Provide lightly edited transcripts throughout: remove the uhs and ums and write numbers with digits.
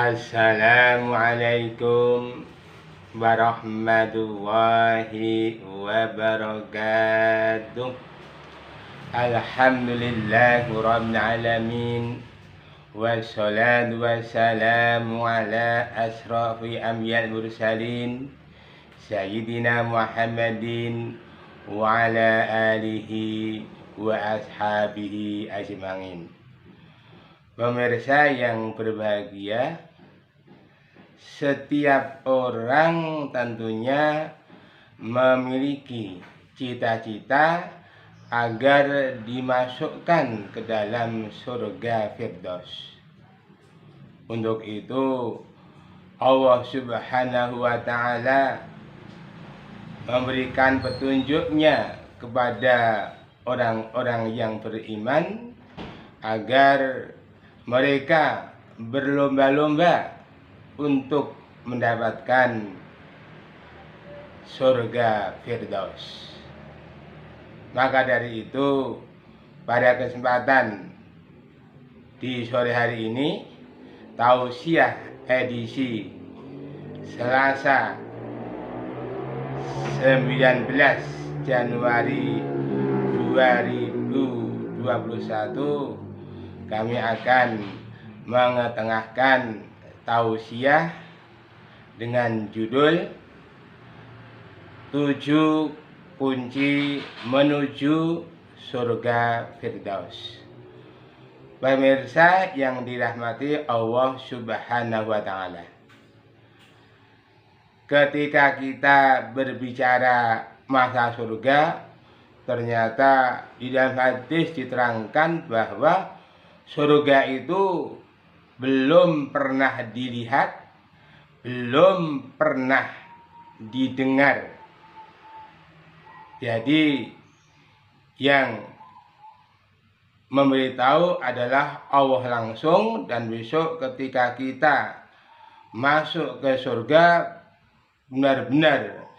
Assalamualaikum warahmatullahi wabarakatuh. Alhamdulillahi rabbil alamin. Wassalatu wassalamu ala asrafi anbiya'il mursalin Sayyidina Muhammadin wa ala alihi wa ashabihi ajma'in. Pemirsa yang berbahagia, setiap orang tentunya memiliki cita-cita agar dimasukkan ke dalam surga Firdaus. Untuk itu Allah Subhanahu wa ta'ala memberikan petunjuknya kepada orang-orang yang beriman agar mereka berlomba-lomba untuk mendapatkan surga Firdaus. Maka dari itu, pada kesempatan di sore hari ini, tausiah edisi Selasa 19 Januari 2021, kami akan mengetengahkan tausiah dengan judul 7 kunci menuju surga Firdaus. Pemirsa yang dirahmati Allah Subhanahu wa ta'ala, ketika kita berbicara masa surga, ternyata di dalam hadis diterangkan bahwa surga itu belum pernah dilihat, belum pernah didengar. Jadi yang memberitahu adalah Allah langsung, dan besok ketika kita masuk ke surga, benar-benar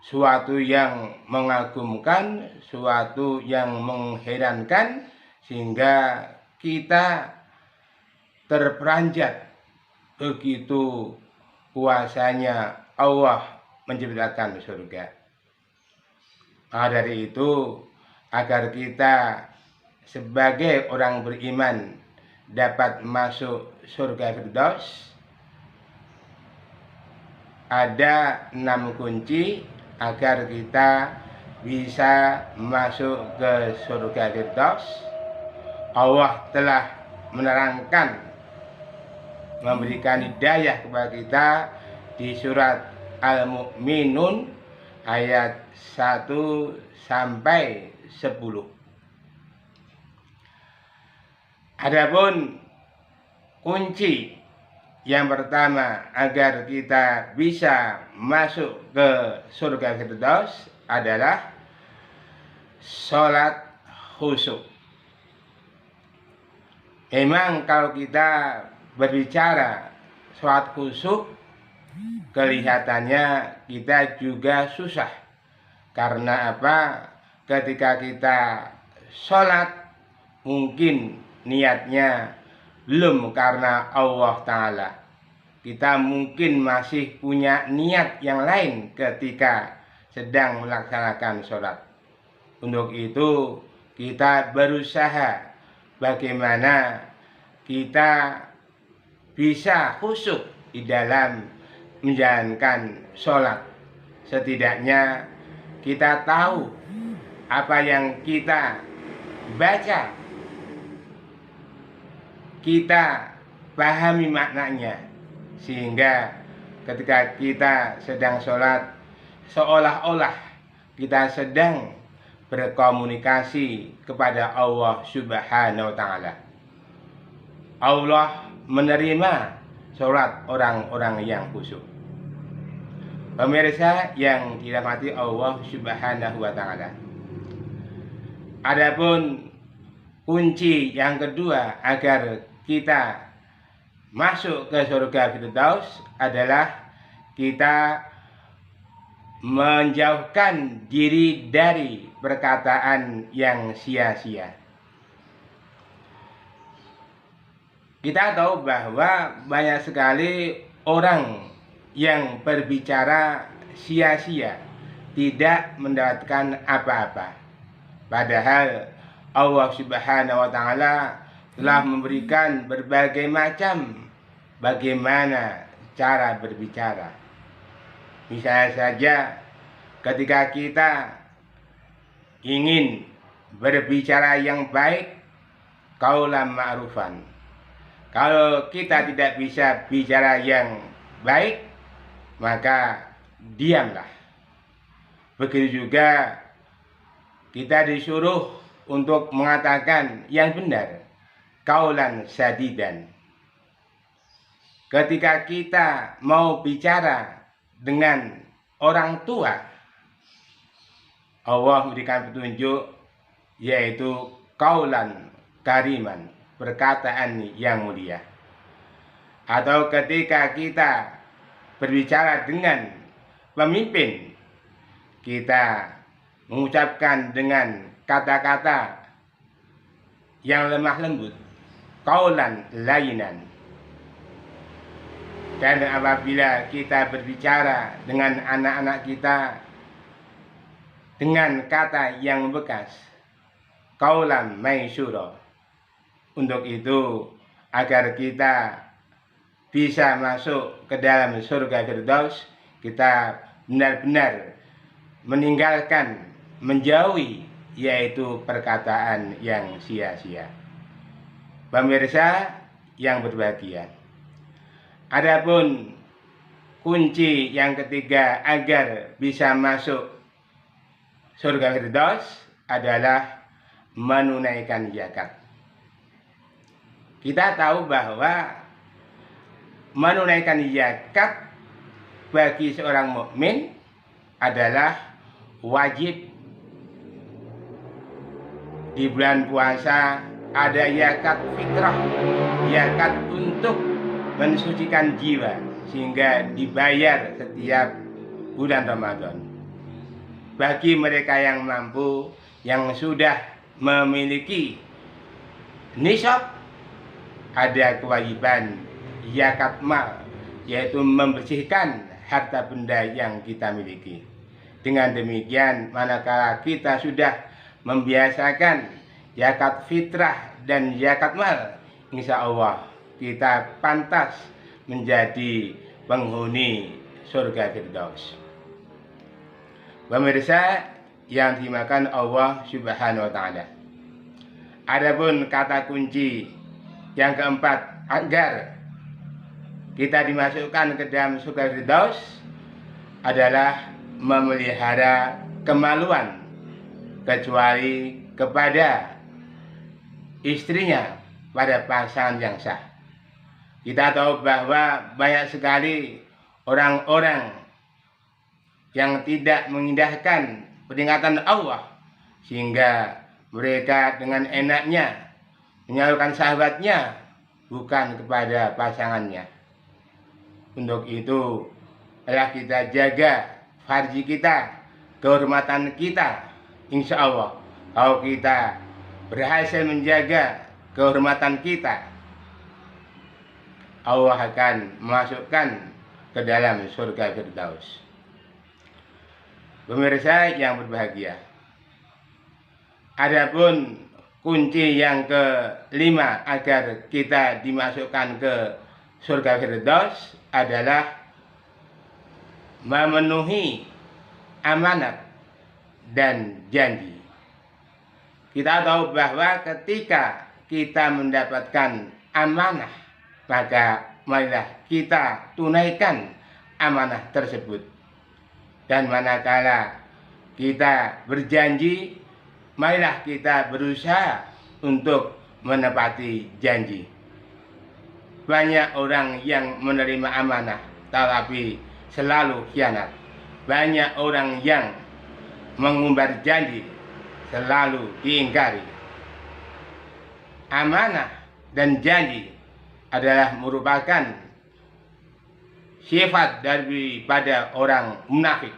suatu yang mengagumkan, suatu yang mengherankan, sehingga kita terperanjat begitu kuasanya Allah menciptakan surga. Maka dari itu, agar kita sebagai orang beriman dapat masuk surga Firdaus, ada 6 kunci agar kita bisa masuk ke surga Firdaus. Allah telah menerangkan, memberikan hidayah kepada kita di surat Al-Mu'minun ayat 1 sampai 10. Adapun kunci yang pertama agar kita bisa masuk ke surga Firdaus adalah sholat khusyuk. Memang kalau kita berbicara sholat khusyuk, kelihatannya kita juga susah. Karena apa? Ketika kita sholat, mungkin niatnya belum karena Allah Ta'ala. Kita mungkin masih punya niat yang lain ketika sedang melaksanakan sholat. Untuk itu kita berusaha bagaimana kita bisa khusyuk di dalam menjalankan sholat. Setidaknya kita tahu apa yang kita baca, kita pahami maknanya, sehingga ketika kita sedang sholat, seolah-olah kita sedang berkomunikasi kepada Allah Subhanahu wa ta'ala. Allah menerima sholat orang-orang yang khusyuk. Pemirsa yang dirahmati Allah Subhanahu wa ta'ala, adapun kunci yang kedua agar kita masuk ke surga Firdaus adalah kita menjauhkan diri dari perkataan yang sia-sia. Kita tahu bahwa banyak sekali orang yang berbicara sia-sia, tidak mendapatkan apa-apa. Padahal Allah Subhanahu wa taala telah memberikan berbagai macam bagaimana cara berbicara. Misalnya saja ketika kita ingin berbicara yang baik, qaulan ma'rufan. Kalau kita tidak bisa bicara yang baik, maka diamlah. Begitu juga kita disuruh untuk mengatakan yang benar, qaulan sadidan. Ketika kita mau bicara dengan orang tua, Allah memberikan petunjuk, yaitu qaulan kariman, perkataan yang mulia. Atau ketika kita berbicara dengan pemimpin, kita mengucapkan dengan kata-kata yang lemah lembut, qaulan layinan. Dan apabila kita berbicara dengan anak-anak kita dengan kata yang membekas, qaulan maisura. Untuk itu, agar kita bisa masuk ke dalam surga Firdaus, kita benar-benar meninggalkan, menjauhi, yaitu perkataan yang sia-sia. Pemirsa yang berbahagia, adapun kunci yang ketiga agar bisa masuk surga Firdaus adalah menunaikan zakat. Kita tahu bahwa menunaikan zakat bagi seorang mukmin adalah wajib. Di bulan puasa ada zakat fitrah, zakat untuk mensucikan jiwa sehingga dibayar setiap bulan Ramadan. Bagi mereka yang mampu, yang sudah memiliki nisab, ada kewajiban zakat mal, yaitu membersihkan harta benda yang kita miliki. Dengan demikian, manakala kita sudah membiasakan zakat fitrah dan zakat mal, insya Allah kita pantas menjadi penghuni surga Firdaus. Pemirsa yang dimakan Allah Subhanahu wa taala. Adapun kata kunci yang keempat agar kita dimasukkan ke dalam surga Firdaus adalah memelihara kemaluan kecuali kepada istrinya pada pasangan yang sah. Kita tahu bahwa banyak sekali orang-orang yang tidak mengindahkan peringatan Allah, sehingga mereka dengan enaknya menyalurkan sahabatnya bukan kepada pasangannya. Untuk itu, adalah kita jaga farji kita, kehormatan kita. Insya Allah, kalau kita berhasil menjaga kehormatan kita, Allah akan memasukkan ke dalam surga Firdaus. Pemirsa yang berbahagia, adapun kunci yang kelima agar kita dimasukkan ke surga Firdaus adalah memenuhi amanat dan janji. Kita tahu bahwa ketika kita mendapatkan amanah, maka marilah kita tunaikan amanah tersebut. Dan manakala kita berjanji, marilah kita berusaha untuk menepati janji. Banyak orang yang menerima amanah tetapi selalu khianat. Banyak orang yang mengumbar janji selalu diingkari. Amanah dan janji adalah merupakan sifat daripada orang munafik,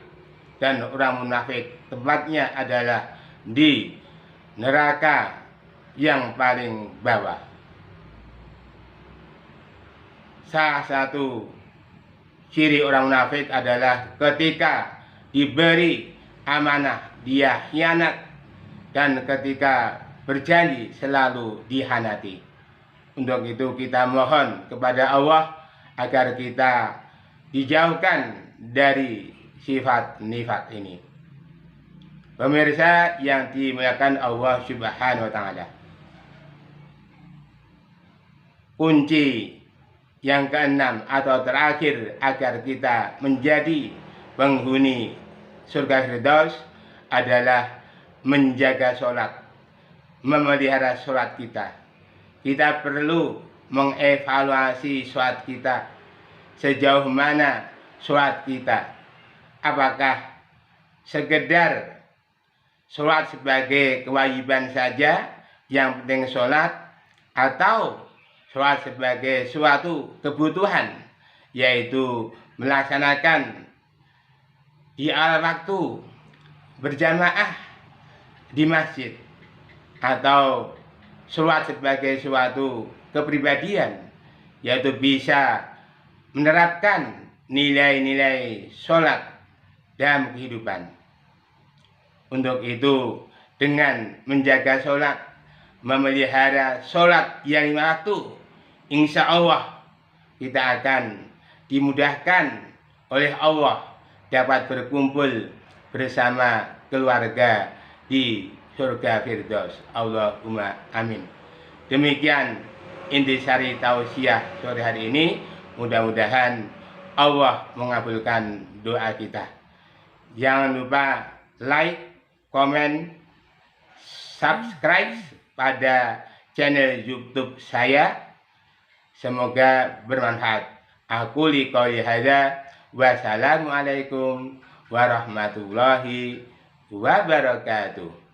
dan orang munafik tempatnya adalah di neraka yang paling bawah. salah satu ciri orang munafik adalah ketika diberi amanah dia khianat, dan ketika berjanji selalu dihianati. Untuk itu kita mohon kepada Allah agar kita dijauhkan dari sifat nifaq ini. Pemirsa yang dimuliakan Allah Subhanahu wa taala. Kunci yang keenam atau terakhir agar kita menjadi penghuni surga Firdaus adalah menjaga sholat, memelihara sholat kita. Kita perlu mengevaluasi sholat kita, sejauh mana sholat kita. Apakah sekedar sholat sebagai kewajiban saja, yang penting sholat, atau sholat sebagai suatu kebutuhan, yaitu melaksanakan di awal waktu berjamaah di masjid, atau sholat sebagai suatu kepribadian, yaitu bisa menerapkan nilai-nilai sholat dalam kehidupan. Untuk itu, dengan menjaga sholat, memelihara sholat yang 5 waktu, insya Allah kita akan dimudahkan oleh Allah dapat berkumpul bersama keluarga di surga Firdaus. Allahumma amin. Demikian intisari tausiah sore hari ini. Mudah-mudahan Allah mengabulkan doa kita. Jangan lupa like, komen, subscribe pada channel YouTube saya. Semoga bermanfaat. Aku liqouli hadza. Wassalamualaikum warahmatullahi wabarakatuh.